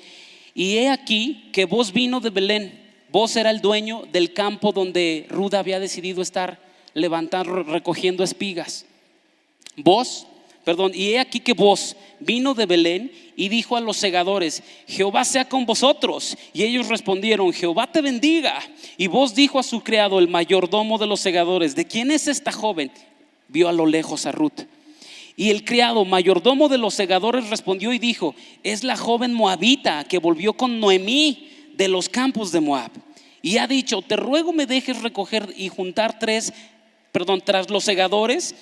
Y he aquí que vos vino de Belén. Vos era el dueño del campo donde Ruth había decidido estar levantando, recogiendo espigas. Y he aquí que vos vino de Belén y dijo a los segadores: Jehová sea con vosotros. Y ellos respondieron: Jehová te bendiga. Y vos dijo a su criado, el mayordomo de los segadores: ¿de quién es esta joven? Vio a lo lejos a Ruth. Y el criado mayordomo de los segadores respondió y dijo: es la joven moabita que volvió con Noemí de los campos de Moab. Y ha dicho: te ruego me dejes recoger y juntar tras los segadores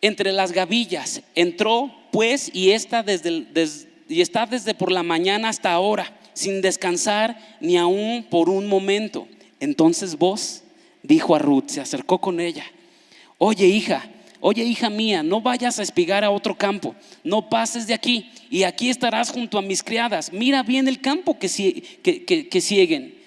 entre las gavillas. Entró pues y está desde por la mañana hasta ahora, sin descansar ni aún por un momento. Entonces vos dijo a Ruth, se acercó con ella: oye hija mía, no vayas a espigar a otro campo, no pases de aquí, y aquí estarás junto a mis criadas. Mira bien el campo que sieguen.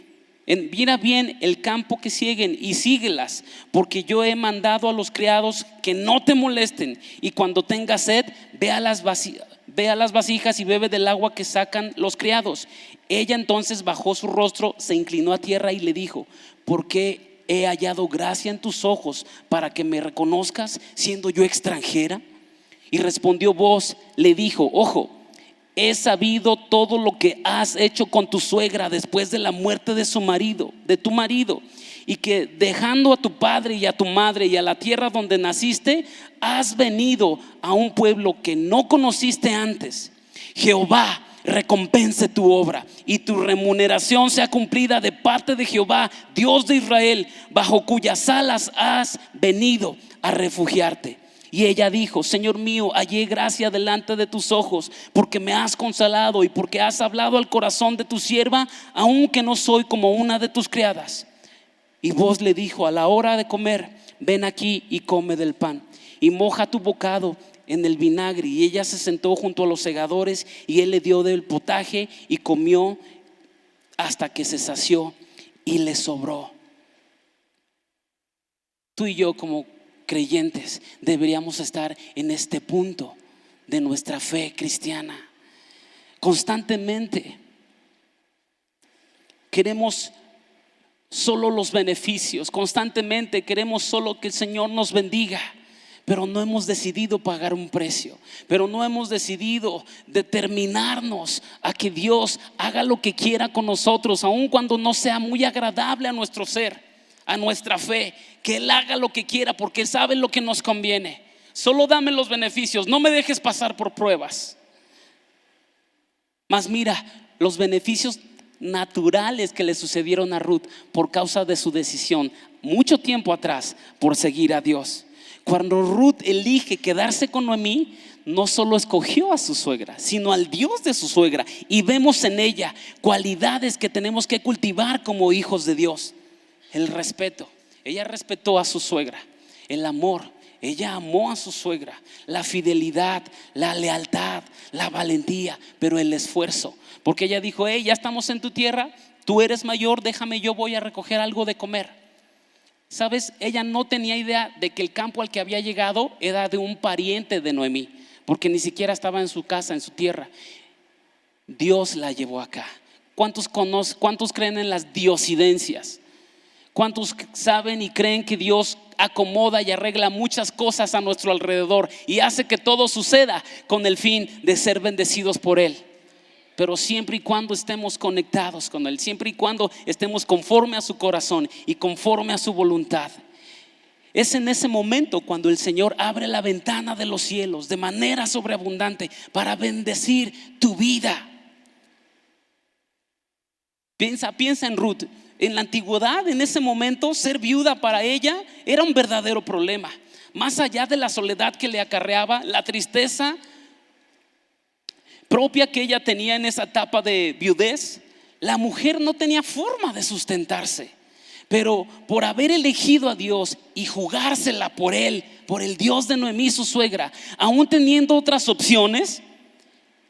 Mira bien el campo que sieguen y síguelas, porque yo he mandado a los criados que no te molesten. Y cuando tengas sed, ve a las vasijas y bebe del agua que sacan los criados. Ella entonces bajó su rostro, se inclinó a tierra y le dijo: ¿por qué he hallado gracia en tus ojos para que me reconozcas siendo yo extranjera? Y respondió vos, le dijo: ojo, he sabido todo lo que has hecho con tu suegra después de la muerte de tu marido, y que dejando a tu padre y a tu madre y a la tierra donde naciste, has venido a un pueblo que no conociste antes. Jehová recompense tu obra y tu remuneración sea cumplida de parte de Jehová, Dios de Israel, bajo cuyas alas has venido a refugiarte. Y ella dijo: Señor mío, hallé gracia delante de tus ojos, porque me has consolado y porque has hablado al corazón de tu sierva, aunque no soy como una de tus criadas. Y vos le dijo: a la hora de comer, ven aquí y come del pan, y moja tu bocado en el vinagre. Y ella se sentó junto a los segadores, y él le dio del potaje y comió hasta que se sació y le sobró. Tú y yo, como creyentes, deberíamos estar en este punto de nuestra fe cristiana. Constantemente queremos solo los beneficios, constantemente queremos solo que el Señor nos bendiga, pero no hemos decidido pagar un precio, pero no hemos decidido determinarnos a que Dios haga lo que quiera con nosotros, aun cuando no sea muy agradable a nuestro ser, a nuestra fe. Que Él haga lo que quiera porque sabe lo que nos conviene. Solo dame los beneficios, no me dejes pasar por pruebas. Mas mira los beneficios naturales que le sucedieron a Ruth por causa de su decisión mucho tiempo atrás por seguir a Dios. Cuando Ruth elige quedarse con Noemí, no solo escogió a su suegra, sino al Dios de su suegra, y vemos en ella cualidades que tenemos que cultivar como hijos de Dios. El respeto. Ella respetó a su suegra. El amor. Ella amó a su suegra. La fidelidad, la lealtad, la valentía, pero el esfuerzo. Porque ella dijo: hey, ya estamos en tu tierra, tú eres mayor, déjame, yo voy a recoger algo de comer. ¿Sabes? Ella no tenía idea de que el campo al que había llegado era de un pariente de Noemí, porque ni siquiera estaba en su casa, en su tierra. Dios la llevó acá. ¿Cuántos creen en las diosidencias? ¿Cuántos saben y creen que Dios acomoda y arregla muchas cosas a nuestro alrededor y hace que todo suceda con el fin de ser bendecidos por Él? Pero siempre y cuando estemos conectados con Él, siempre y cuando estemos conforme a su corazón y conforme a su voluntad. Es en ese momento cuando el Señor abre la ventana de los cielos de manera sobreabundante para bendecir tu vida. Piensa en Ruth. En la antigüedad, en ese momento, ser viuda para ella era un verdadero problema. Más allá de la soledad que le acarreaba, la tristeza propia que ella tenía en esa etapa de viudez, la mujer no tenía forma de sustentarse. Pero por haber elegido a Dios y jugársela por Él, por el Dios de Noemí, su suegra, aún teniendo otras opciones,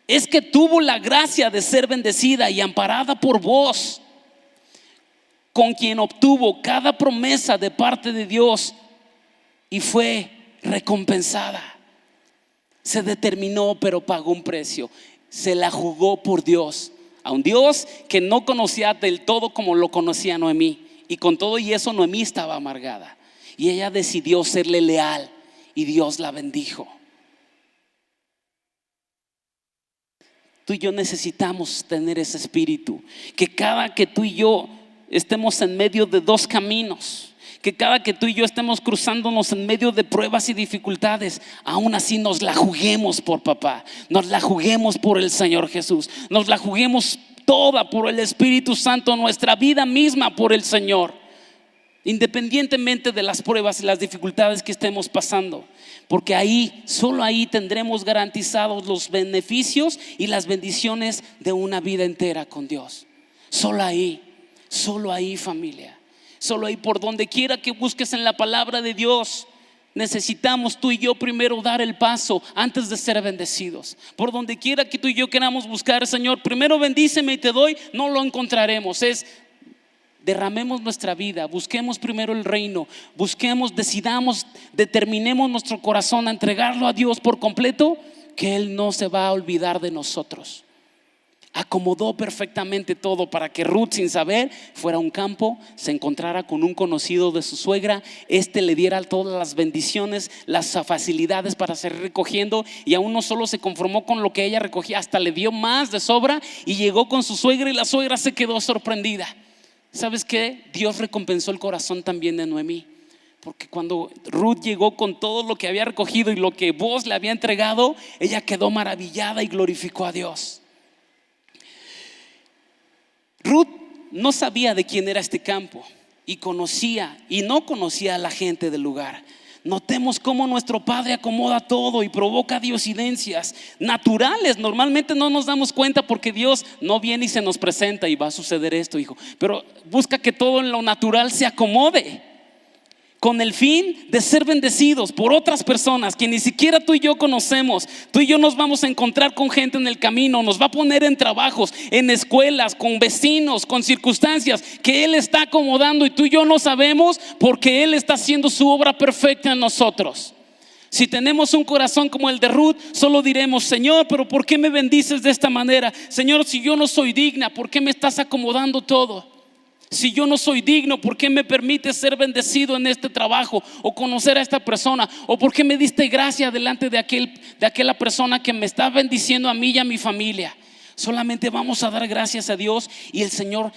es que tuvo la gracia de ser bendecida y amparada por vos, con quien obtuvo cada promesa de parte de Dios y fue recompensada. Se determinó, pero pagó un precio. Se la jugó por Dios, a un Dios que no conocía del todo como lo conocía Noemí. Y con todo y eso, Noemí estaba amargada, y ella decidió serle leal, y Dios la bendijo. Tú y yo necesitamos tener ese espíritu, que cada que tú y yo estemos en medio de dos caminos, que cada que tú y yo estemos cruzándonos en medio de pruebas y dificultades, aún así nos la juguemos por papá, nos la juguemos por el Señor Jesús, nos la juguemos toda por el Espíritu Santo, nuestra vida misma por el Señor, independientemente de las pruebas y las dificultades que estemos pasando. Porque ahí, solo ahí tendremos garantizados los beneficios y las bendiciones de una vida entera con Dios. Solo ahí, familia. Solo ahí, por donde quiera que busques en la palabra de Dios, necesitamos tú y yo primero dar el paso antes de ser bendecidos. Por donde quiera que tú y yo queramos buscar: Señor, primero bendíceme y te doy, no lo encontraremos. Derramemos nuestra vida, busquemos primero el reino, determinemos nuestro corazón a entregarlo a Dios por completo, que Él no se va a olvidar de nosotros. Acomodó perfectamente todo para que Ruth, sin saber, fuera a un campo, se encontrara con un conocido de su suegra, le diera todas las bendiciones, las facilidades para seguir recogiendo, y aún no solo se conformó con lo que ella recogía, hasta le dio más de sobra, y llegó con su suegra, y la suegra se quedó sorprendida. ¿Sabes qué? Dios recompensó el corazón también de Noemí, porque cuando Ruth llegó con todo lo que había recogido y lo que Boaz le había entregado, ella quedó maravillada y glorificó a Dios. Ruth no sabía de quién era este campo, y no conocía a la gente del lugar. Notemos cómo nuestro Padre acomoda todo y provoca diosidencias naturales. Normalmente no nos damos cuenta porque Dios no viene y se nos presenta y va a suceder esto, hijo. Pero busca que todo en lo natural se acomode, con el fin de ser bendecidos por otras personas que ni siquiera tú y yo conocemos. Tú y yo nos vamos a encontrar con gente en el camino, nos va a poner en trabajos, en escuelas, con vecinos, con circunstancias que Él está acomodando, y tú y yo no sabemos, porque Él está haciendo su obra perfecta en nosotros. Si tenemos un corazón como el de Ruth, solo diremos: Señor, pero ¿por qué me bendices de esta manera? Señor, si yo no soy digna, ¿por qué me estás acomodando todo? Si yo no soy digno, ¿por qué me permites ser bendecido en este trabajo? O conocer a esta persona. ¿O por qué me diste gracia delante de aquella persona que me está bendiciendo a mí y a mi familia? Solamente vamos a dar gracias a Dios, y el Señor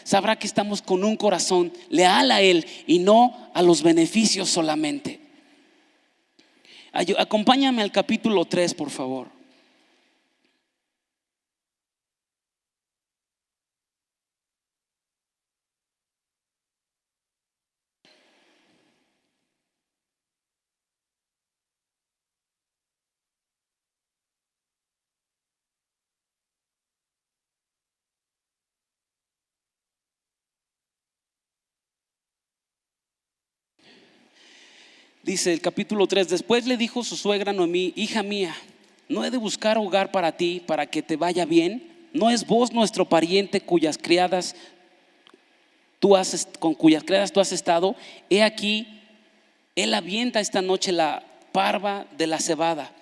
sabrá que estamos con un corazón leal a Él y no a los beneficios solamente. Acompáñame al capítulo 3, por favor. Dice el capítulo 3: después le dijo su suegra Noemí: hija mía, ¿no he de buscar hogar para ti, para que te vaya bien? ¿No es vos nuestro pariente con cuyas criadas tú has estado? He aquí, él avienta esta noche la parva de la cebada.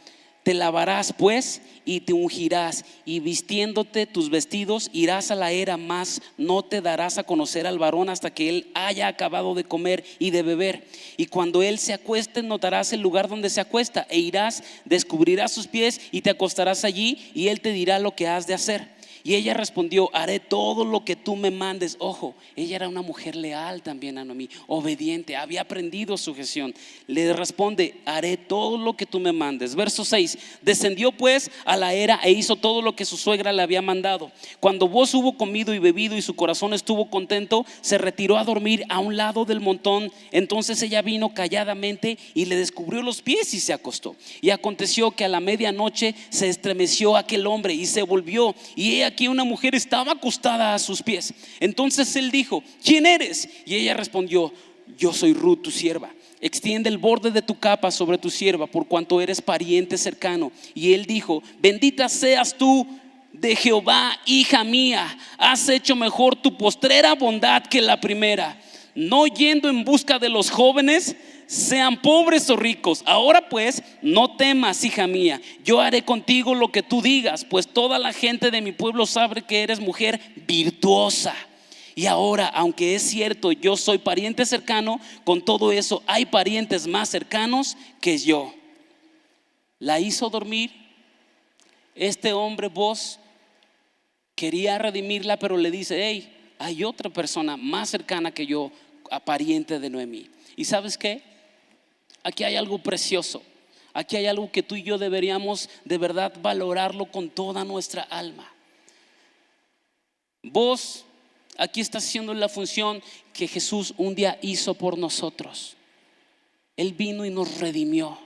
Te lavarás pues y te ungirás, y vistiéndote tus vestidos irás a la era, mas no te darás a conocer al varón hasta que él haya acabado de comer y de beber. Y cuando él se acueste, notarás el lugar donde se acuesta, e irás, descubrirás sus pies y te acostarás allí, y él te dirá lo que has de hacer. Y ella respondió: haré todo lo que tú me mandes. Ojo, ella era una mujer leal también a Noemí, obediente, había aprendido sujeción. Le responde: haré todo lo que tú me mandes. Verso 6: descendió pues a la era e hizo todo lo que su suegra le había mandado. Cuando vos hubo comido y bebido y su corazón estuvo contento, se retiró a dormir a un lado del montón. Entonces ella vino calladamente y le descubrió los pies y se acostó. Y aconteció que a la medianoche se estremeció aquel hombre y se volvió, y ella aquí una mujer estaba acostada a sus pies. Entonces él dijo: ¿quién eres? Y ella respondió: yo soy Ruth, tu sierva. Extiende el borde de tu capa sobre tu sierva, por cuanto eres pariente cercano. Y él dijo: bendita seas tú de Jehová, hija mía. Has hecho mejor tu postrera bondad que la primera, no yendo en busca de los jóvenes, sean pobres o ricos. Ahora pues, no temas, hija mía, yo haré contigo lo que tú digas, pues toda la gente de mi pueblo sabe que eres mujer virtuosa. Y ahora, aunque es cierto, yo soy pariente cercano, con todo eso hay parientes más cercanos que yo. La hizo dormir. Este hombre, vos, quería redimirla, pero le dice: hey, hay otra persona más cercana que yo, pariente de Noemí. ¿Y sabes qué? Aquí hay algo precioso. Aquí hay algo que tú y yo deberíamos de verdad valorarlo con toda nuestra alma. Vos aquí estás haciendo la función que Jesús un día hizo por nosotros. Él vino y nos redimió.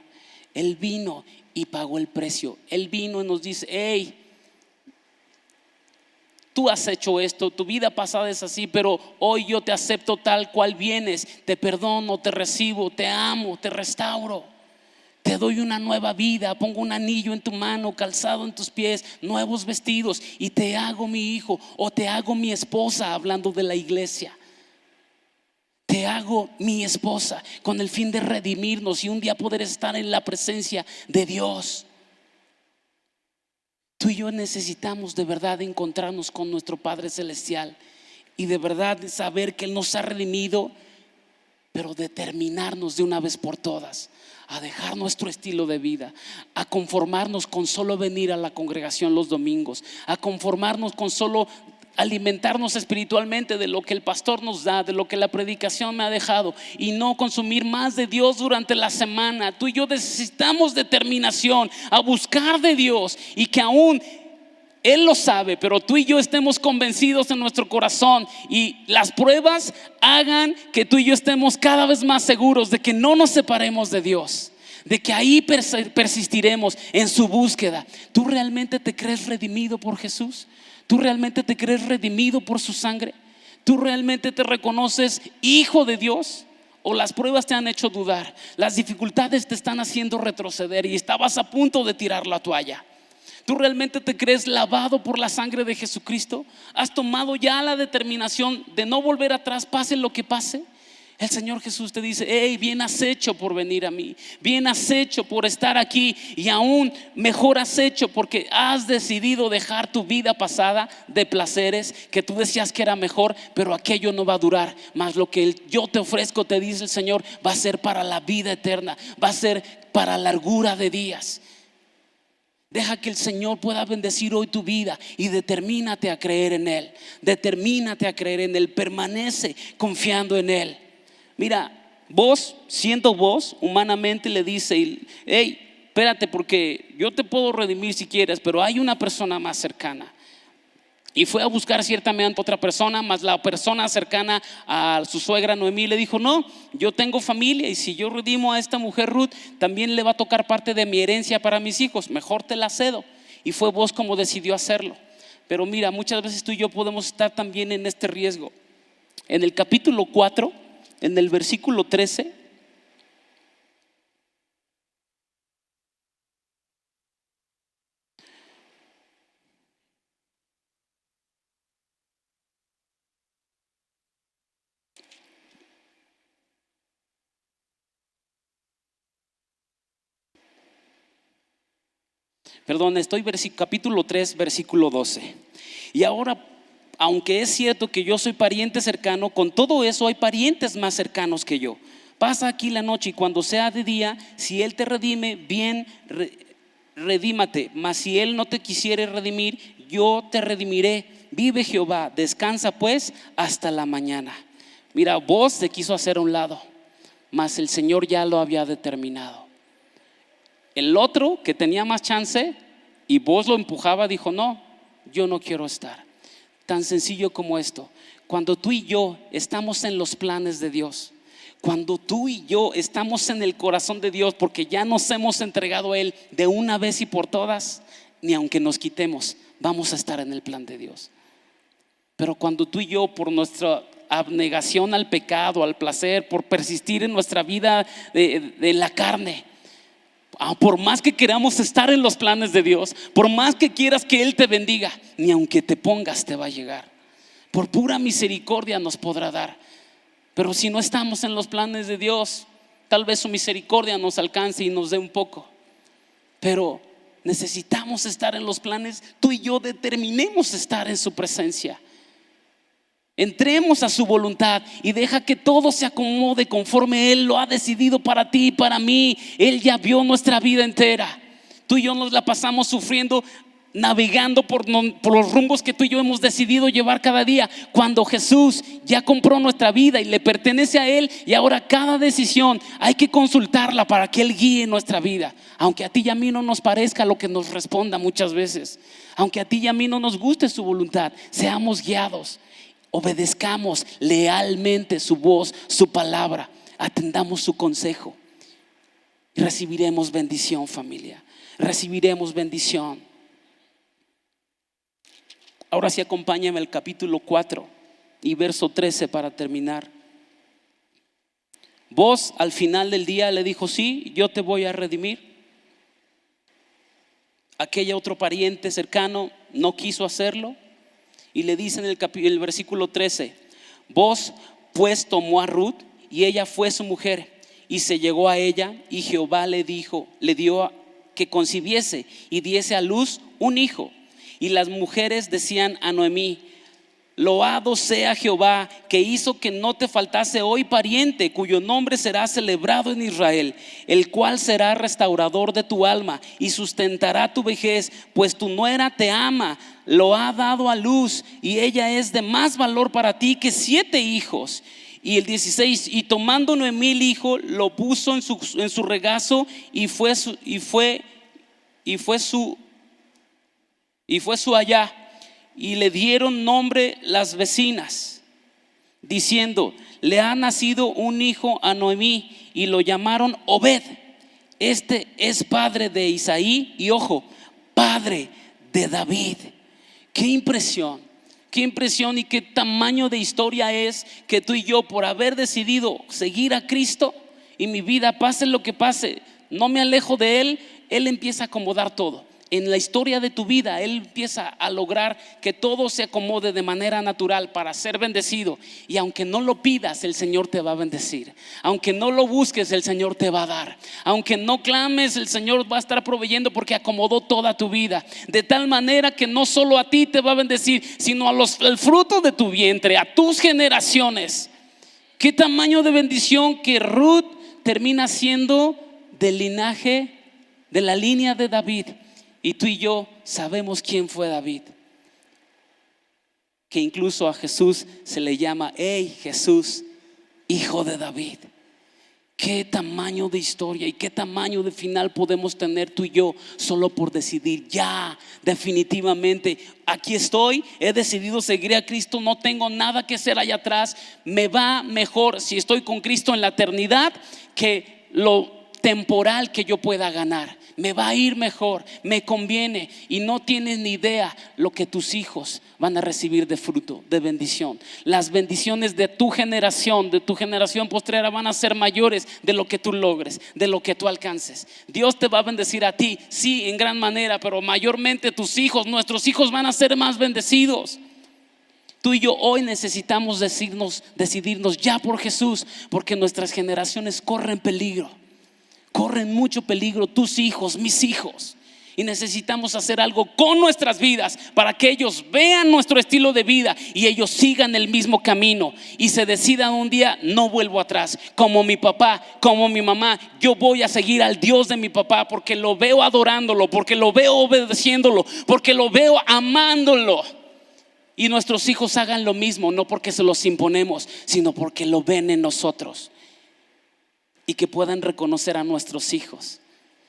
Él vino y pagó el precio. Él vino y nos dice: hey, tú has hecho esto, tu vida pasada es así, pero hoy yo te acepto tal cual vienes. Te perdono, te recibo, te amo, te restauro. Te doy una nueva vida, pongo un anillo en tu mano, calzado en tus pies, nuevos vestidos, y te hago mi hijo, o te hago mi esposa, hablando de la iglesia. Te hago mi esposa con el fin de redimirnos y un día poder estar en la presencia de Dios. Tú y yo necesitamos de verdad encontrarnos con nuestro Padre Celestial y de verdad saber que Él nos ha redimido, pero determinarnos de una vez por todas a dejar nuestro estilo de vida, a conformarnos con solo venir a la congregación los domingos, a conformarnos con solo alimentarnos espiritualmente de lo que el pastor nos da, de lo que la predicación me ha dejado, y no consumir más de Dios durante la semana. Tú y yo necesitamos determinación a buscar de Dios, y que aún Él lo sabe, pero tú y yo estemos convencidos en nuestro corazón, y las pruebas hagan que tú y yo estemos cada vez más seguros de que no nos separemos de Dios, de que ahí persistiremos en su búsqueda. ¿Tú realmente te crees redimido por Jesús? ¿Tú realmente te crees redimido por su sangre? ¿Tú realmente te reconoces hijo de Dios? ¿O las pruebas te han hecho dudar? Las dificultades te están haciendo retroceder y estabas a punto de tirar la toalla. ¿Tú realmente te crees lavado por la sangre de Jesucristo? ¿Has tomado ya la determinación de no volver atrás, pase lo que pase? El Señor Jesús te dice: hey, bien has hecho por venir a mí, bien has hecho por estar aquí, y aún mejor has hecho porque has decidido dejar tu vida pasada de placeres que tú decías que era mejor, pero aquello no va a durar. Mas lo que yo te ofrezco, te dice el Señor, va a ser para la vida eterna, va a ser para largura de días. Deja que el Señor pueda bendecir hoy tu vida y determínate a creer en Él. Determínate a creer en Él, permanece confiando en Él. Mira, vos, siendo vos, humanamente le dice: hey, espérate, porque yo te puedo redimir si quieres, pero hay una persona más cercana. Y fue a buscar ciertamente otra persona, mas la persona cercana a su suegra Noemí le dijo: no, yo tengo familia, y si yo redimo a esta mujer Ruth, también le va a tocar parte de mi herencia para mis hijos, mejor te la cedo. Y fue vos como decidió hacerlo. Pero mira, muchas veces tú y yo podemos estar también en este riesgo. En el capítulo 4, en el versículo 13, perdón, estoy capítulo 3, versículo 12. Y ahora, aunque es cierto que yo soy pariente cercano, con todo eso hay parientes más cercanos que yo. Pasa aquí la noche, y cuando sea de día, si él te redime, bien, redímate. Mas si él no te quisiere redimir, yo te redimiré. Vive Jehová, descansa pues hasta la mañana. Mira, vos se quiso hacer a un lado, mas el Señor ya lo había determinado. El otro que tenía más chance y vos lo empujaba, dijo: no, yo no quiero estar. Tan sencillo como esto. Cuando tú y yo estamos en los planes de Dios, cuando tú y yo estamos en el corazón de Dios, porque ya nos hemos entregado a Él de una vez y por todas, ni aunque nos quitemos, vamos a estar en el plan de Dios. Pero cuando tú y yo, por nuestra abnegación al pecado, al placer, por persistir en nuestra vida de la carne, por más que queramos estar en los planes de Dios, por más que quieras que Él te bendiga, ni aunque te pongas te va a llegar. Por pura misericordia nos podrá dar. Pero si no estamos en los planes de Dios, tal vez su misericordia nos alcance y nos dé un poco. Pero necesitamos estar en los planes. Tú y yo determinemos estar en su presencia. Entremos a su voluntad y deja que todo se acomode conforme Él lo ha decidido para ti y para mí. Él ya vio nuestra vida entera. Tú y yo nos la pasamos sufriendo, navegando por los rumbos que tú y yo hemos decidido llevar cada día, cuando Jesús ya compró nuestra vida y le pertenece a Él. Y ahora cada decisión hay que consultarla para que Él guíe nuestra vida. Aunque a ti y a mí no nos parezca lo que nos responda muchas veces, aunque a ti y a mí no nos guste su voluntad, seamos guiados. Obedezcamos lealmente su voz, su palabra, atendamos su consejo y recibiremos bendición, familia. Recibiremos bendición. Ahora sí, acompáñame al capítulo 4 y verso 13 para terminar. Vos al final del día le dijo: sí, yo te voy a redimir. Aquella otro pariente cercano no quiso hacerlo. Y le dice en el versículo 13: vos pues tomó a Ruth, y ella fue su mujer, y se llegó a ella, y Jehová le dio que concibiese y diese a luz un hijo. Y las mujeres decían a Noemí: loado sea Jehová, que hizo que no te faltase hoy pariente, cuyo nombre será celebrado en Israel, el cual será restaurador de tu alma y sustentará tu vejez, pues tu nuera te ama, lo ha dado a luz, y ella es de más valor para ti que 7 hijos. Y el 16: y tomando Noemí el hijo, lo puso en su regazo, y fue su allá. Y le dieron nombre las vecinas, diciendo: le ha nacido un hijo a Noemí, y lo llamaron Obed. Este es padre de Isaí, y ojo, padre de David. Qué impresión y qué tamaño de historia es que tú y yo, por haber decidido seguir a Cristo, y mi vida, pase lo que pase, no me alejo de Él, Él empieza a acomodar todo. en la historia de tu vida, Él empieza a lograr que todo se acomode de manera natural para ser bendecido. Y aunque no lo pidas, el Señor te va a bendecir. Aunque no lo busques, el Señor te va a dar. Aunque no clames, el Señor va a estar proveyendo, porque acomodó toda tu vida de tal manera que no solo a ti te va a bendecir, sino al fruto de tu vientre, a tus generaciones. Qué tamaño de bendición que Ruth termina siendo del linaje, de la línea de David. Y tú y yo sabemos quién fue David, que incluso a Jesús se le llama: hey, Jesús, hijo de David. Qué tamaño de historia y qué tamaño de final podemos tener tú y yo solo por decidir: ya, definitivamente, aquí estoy, he decidido seguir a Cristo, no tengo nada que hacer allá atrás. Me va mejor si estoy con Cristo en la eternidad que lo temporal que yo pueda ganar. Me va a ir mejor, me conviene. Y no tienes ni idea lo que tus hijos van a recibir de fruto, de bendición. Las bendiciones de tu generación postrera van a ser mayores de lo que tú logres, de lo que tú alcances. Dios te va a bendecir a ti, sí, en gran manera, pero mayormente tus hijos, nuestros hijos van a ser más bendecidos. Tú y yo hoy necesitamos decidirnos ya por Jesús, porque nuestras generaciones corren peligro. Corren mucho peligro, tus hijos, mis hijos. Y necesitamos hacer algo con nuestras vidas para que ellos vean nuestro estilo de vida y ellos sigan el mismo camino y se decidan un día: no vuelvo atrás. Como mi papá, como mi mamá, yo voy a seguir al Dios de mi papá, porque lo veo adorándolo, porque lo veo obedeciéndolo, porque lo veo amándolo. Y nuestros hijos hagan lo mismo, no porque se los imponemos, sino porque lo ven en nosotros. Y que puedan reconocer a nuestros hijos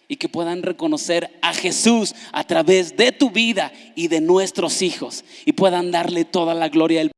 y que puedan reconocer a Jesús a través de tu vida y de nuestros hijos, y puedan darle toda la gloria a Él.